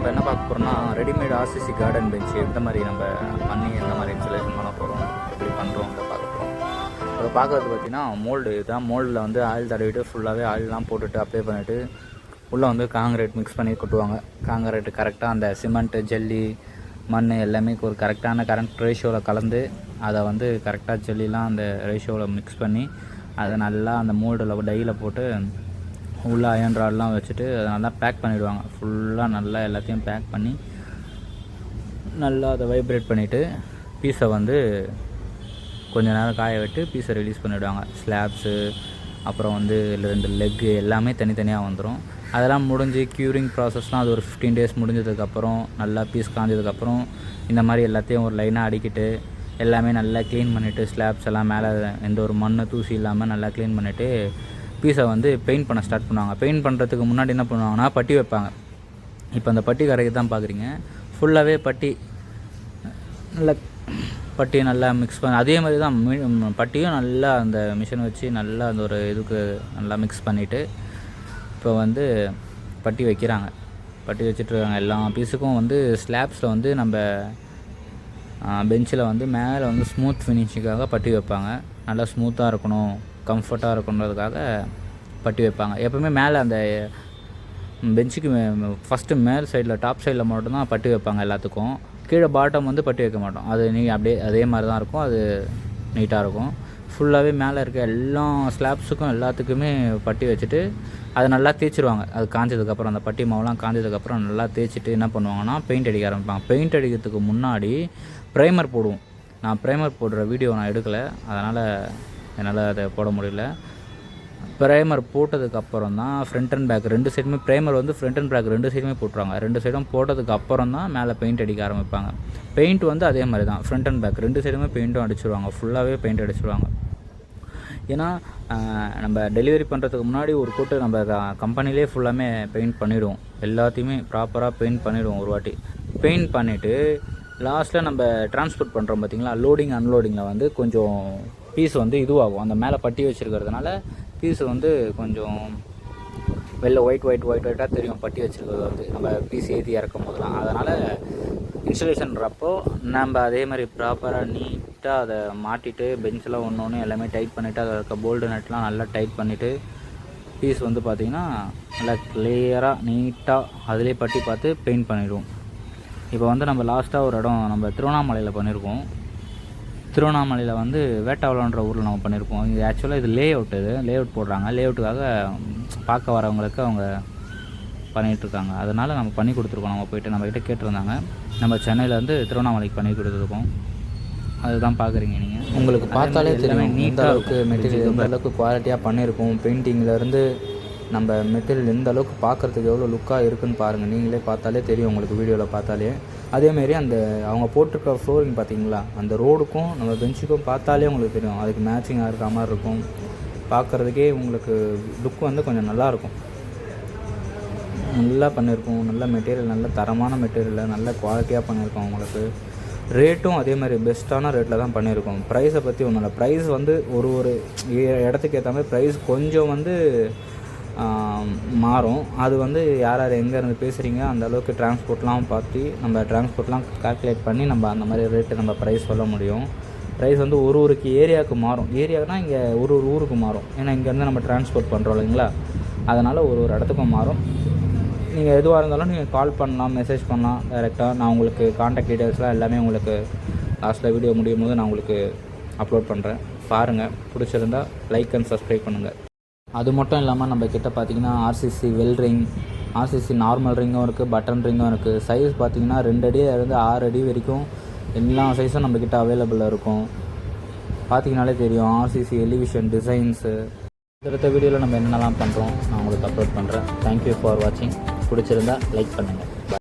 நம்ம என்ன பார்க்க போகிறோம்னா ரெடிமேட் ஆர்சிசி கார்டன் பெஞ்சு எந்த மாதிரி நம்ம பண்ணி எந்த மாதிரி இன்ஸ்டாலேஷன் பண்ண போகிறோம், எப்படி பண்ணுறோம் பார்க்க போகிறோம். அதை பார்க்குறது பார்த்தீங்கன்னா மோல்டு இதுதான். மோல்டில் வந்து ஆயில் தடவிட்டு ஃபுல்லாகவே ஆயிலெலாம் போட்டுட்டு அப்ளை பண்ணிவிட்டு உள்ளே வந்து காங்கிரீட் மிக்ஸ் பண்ணி கொட்டுவாங்க. காங்கிரீட் கரெக்டாக அந்த சிமெண்ட்டு ஜல்லி மண் எல்லாமே ஒரு கரெக்டான கரண்ட் ரேஷியோவில் கலந்து அதை வந்து கரெக்டாக ஜல்லிலாம் அந்த ரேஷியோவில் மிக்ஸ் பண்ணி அதை நல்லா அந்த மோல்டில் டையில் போட்டு உள்ளே அயன் ராட்லாம் வச்சுட்டு அதை நல்லா பேக் பண்ணிவிடுவாங்க. ஃபுல்லாக நல்லா எல்லாத்தையும் பேக் பண்ணி நல்லா அதை வைப்ரேட் பண்ணிவிட்டு பீஸை வந்து கொஞ்ச நேரம் காய விட்டு பீஸை ரிலீஸ் பண்ணிவிடுவாங்க. ஸ்லாப்ஸு அப்புறம் வந்து 2 லெக்கு எல்லாமே தனித்தனியாக வந்துடும். அதெல்லாம் முடிஞ்சு க்யூரிங் ப்ராசஸ்லாம் அது ஒரு 15 days முடிஞ்சதுக்கப்புறம் நல்லா பீஸ் காஞ்சதுக்கப்புறம் இந்த மாதிரி எல்லாத்தையும் ஒரு லைனாக அடிக்கிட்டு எல்லாமே நல்லா க்ளீன் பண்ணிவிட்டு ஸ்லாப்ஸ் எல்லாம் மேலே எந்த ஒரு மண் தூசி இல்லாமல் நல்லா க்ளீன் பண்ணிவிட்டு பீஸை வந்து பெயிண்ட் பண்ண ஸ்டார்ட் பண்ணுவாங்க. பெயிண்ட் பண்ணுறதுக்கு முன்னாடி என்ன பண்ணுவாங்கன்னா பட்டி வைப்பாங்க. இப்போ அந்த பட்டி கரைக்கு தான் பார்க்குறீங்க. ஃபுல்லாகவே பட்டியை நல்லா மிக்ஸ் பண்ணி அதே மாதிரி தான் பட்டியும் நல்லா அந்த மிஷின் வச்சு நல்லா அந்த ஒரு இதுக்கு நல்லா மிக்ஸ் பண்ணிவிட்டு இப்போ வந்து பட்டி வைக்கிறாங்க. பட்டி வச்சுட்ருக்காங்க. எல்லா பீஸுக்கும் வந்து ஸ்லாப்ஸில் வந்து நம்ம பெஞ்சில் வந்து மேலே வந்து ஸ்மூத் ஃபினிஷிங்காக பட்டி வைப்பாங்க. நல்லா ஸ்மூத்தாக இருக்கணும், கம்ஃபர்ட்டாக இருக்கணுன்றதுக்காக பட்டி வைப்பாங்க. எப்போவுமே மேலே அந்த பெஞ்சுக்கு ஃபஸ்ட்டு மேல் சைடில் டாப் சைடில் மட்டும்தான் பட்டி வைப்பாங்க எல்லாத்துக்கும். கீழே பாட்டம் வந்து பட்டி வைக்க மாட்டோம். அது அப்படியே அதே மாதிரி தான் இருக்கும். அது நீட்டாக இருக்கும். ஃபுல்லாகவே மேலே இருக்க எல்லா ஸ்லாப்ஸுக்கும் எல்லாத்துக்குமே பட்டி வச்சுட்டு அதை நல்லா தேய்ச்சிருவாங்க. அது காஞ்சதுக்கப்புறம் அந்த பட்டி மாவுலாம் காஞ்சதுக்கப்புறம் நல்லா தேய்ச்சிட்டு என்ன பண்ணுவாங்கன்னா பெயிண்ட் அடிக்க ஆரம்பிப்பாங்க. பெயிண்ட் அடிக்கிறதுக்கு முன்னாடி ப்ரைமர் போடுவோம். நான் ப்ரைமர் போடுற வீடியோ நான் எடுக்கலை, அதனால் என்னால் அதை போட முடியல. ப்ரைமர் போட்டதுக்கப்புறம் தான் ஃப்ரண்ட் அண்ட் பேக் 2 சைடுமே ப்ரைமர் வந்து ஃப்ரண்ட் அண்ட் பேக் 2 சைடுமே போட்டுருவாங்க. 2 சைடும் போட்டதுக்கப்புறம் தான் மேலே பெயிண்ட் அடிக்க ஆரம்பிப்பாங்க. பெயிண்ட் வந்து அதே மாதிரி தான் ஃப்ரண்ட் அண்ட் பேக் 2 சைடுமே பெயிண்ட்டும் அடிச்சிடுவாங்க. ஃபுல்லாகவே பெயிண்ட் அடிச்சிடுவாங்க. ஏன்னா நம்ம டெலிவரி பண்ணுறதுக்கு முன்னாடி ஒரு கோட்டு நம்ம கம்பெனிலே ஃபுல்லாமே பெயிண்ட் பண்ணிவிடுவோம். எல்லாத்தையுமே ப்ராப்பராக பெயிண்ட் பண்ணிவிடுவோம். ஒரு வாட்டி பெயிண்ட் பண்ணிவிட்டு லாஸ்ட்டில் நம்ம ட்ரான்ஸ்போர்ட் பண்ணுறோம் பார்த்திங்களா, லோடிங் அன்லோடிங்கில் வந்து கொஞ்சம் பீஸ் வந்து இதுவாகும். அந்த மேலே பட்டி வச்சுருக்கிறதுனால பீஸ் வந்து கொஞ்சம் ஒயிட்டாக தெரியும். பட்டி வச்சுருக்கிறது வந்து நம்ம பீஸ் ஏற்றி இறக்கும் போதெல்லாம். அதனால் இன்ஸ்டலேஷன்றப்போ நம்ம அதே மாதிரி ப்ராப்பராக நீட்டாக அதை மாட்டிட்டு பெஞ்செலாம் ஒன்று எல்லாமே டைட் பண்ணிவிட்டு அதில் இருக்க போல்டு நட்லாம் நல்லா டைட் பண்ணிவிட்டு பீஸ் வந்து பார்த்திங்கன்னா நல்லா கிளியராக நீட்டாக அதிலே பட்டி பார்த்து பெயிண்ட் பண்ணிவிடுவோம். இப்போ வந்து நம்ம லாஸ்ட்டாக ஒரு இடம் நம்ம திருவண்ணாமலையில் பண்ணியிருக்கோம். திருவண்ணாமலையில் வந்து வேட்டாவளன்ற ஊரில் நம்ம பண்ணியிருக்கோம். இது ஆக்சுவலாக இது லே அவுட் போடுறாங்க. லே அவுட்டுக்காக பார்க்க வரவங்களுக்கு அவங்க பண்ணிகிட்ருக்காங்க. அதனால் நம்ம பண்ணி கொடுத்துருக்கோம். நம்ம போய்ட்டு நம்மக்கிட்ட கேட்டிருந்தாங்க. நம்ம சென்னையில் வந்து திருவண்ணாமலைக்கு பண்ணி கொடுத்துருக்கோம். அதுதான் பார்க்குறீங்க நீங்கள். உங்களுக்கு பார்த்தாலே தெரியும் நீட்டாக இருக்குது. மெட்டீரியல் எந்த அளவுக்கு குவாலிட்டியாக பண்ணியிருக்கோம். பெயிண்டிங்லேருந்து நம்ம மெட்டீரியல் எந்த அளவுக்கு பார்க்குறதுக்கு எவ்வளோ லுக்காக இருக்குதுன்னு பாருங்கள். நீங்களே பார்த்தாலே தெரியும் உங்களுக்கு வீடியோவில் பார்த்தாலே. அதேமாரி அந்த அவங்க போட்டிருக்க ஃப்ளோரிங் பார்த்திங்களா, அந்த ரோடுக்கும் நம்ம பெஞ்சுக்கும் பார்த்தாலே உங்களுக்கு தெரியும். அதுக்கு மேட்சிங்காக இருக்கிற மாதிரி இருக்கும். பார்க்குறதுக்கே உங்களுக்கு லுக் வந்து கொஞ்சம் நல்லாயிருக்கும். நல்லா பண்ணியிருக்கோம். நல்ல மெட்டீரியல், நல்ல தரமான மெட்டீரியலில் நல்ல குவாலிட்டியாக பண்ணியிருக்கோம். உங்களுக்கு ரேட்டும் அதே மாதிரி பெஸ்ட்டான ரேட்டில் தான் பண்ணியிருக்கோம். ப்ரைஸை பற்றி ஒன்றும் இல்லை. ப்ரைஸ் வந்து ஒரு இடத்துக்கு ஏற்ற மாதிரி ப்ரைஸ் கொஞ்சம் வந்து மாறும். அது வந்து யார் எங்கேருந்து பேசுகிறீங்க அந்த அளவுக்கு டிரான்ஸ்போர்ட்லாம் பார்த்து நம்ம டிரான்ஸ்போர்ட்லாம் கால்குலேட் பண்ணி நம்ம அந்த மாதிரி ரேட்டு நம்ம ப்ரைஸ் சொல்ல முடியும். ப்ரைஸ் வந்து ஒரு ஏரியாவுக்கு மாறும். ஏரியானா இங்கே ஒரு ஊருக்கு மாறும். ஏன்னா இங்கேருந்து நம்ம டிரான்ஸ்போர்ட் பண்ணுறோம் இல்லைங்களா, அதனால் ஒரு இடத்துக்கும் மாறும். நீங்கள் எதுவாக இருந்தாலும் நீங்கள் கால் பண்ணலாம், மெசேஜ் பண்ணலாம் டைரெக்டாக. நான் உங்களுக்கு கான்டாக்ட் டீட்டெயில்ஸ்லாம் எல்லாமே உங்களுக்கு லாஸ்ட்டில் வீடியோ முடியும் போது நான் உங்களுக்கு அப்லோட் பண்ணுறேன். பாருங்கள். பிடிச்சிருந்தால் லைக் அண்ட் சப்ஸ்கிரைப் பண்ணுங்கள். அது மட்டும் இல்லாமல் நம்ம கிட்ட பார்த்திங்கன்னா RCC well ring, RCC normal ரிங்கும் இருக்குது, பட்டன் ரிங்கும் இருக்குது. சைஸ் பார்த்திங்கன்னா 2 அடியிலேருந்து 6 அடி வரைக்கும் எல்லா சைஸும் நம்மக்கிட்ட அவைலபிளாக இருக்கும். பார்த்திங்கனாலே தெரியும் ஆர்சிசி எலிவேஷன் டிசைன்ஸு. அடுத்த வீடியோவில் நம்ம என்னென்னலாம் பண்ணுறோம் நான் உங்களுக்கு அப்லோட் பண்ணுறேன். தேங்க்யூ ஃபார் வாட்சிங். பிடிச்சிருந்தால் லைக் பண்ணுங்கள்.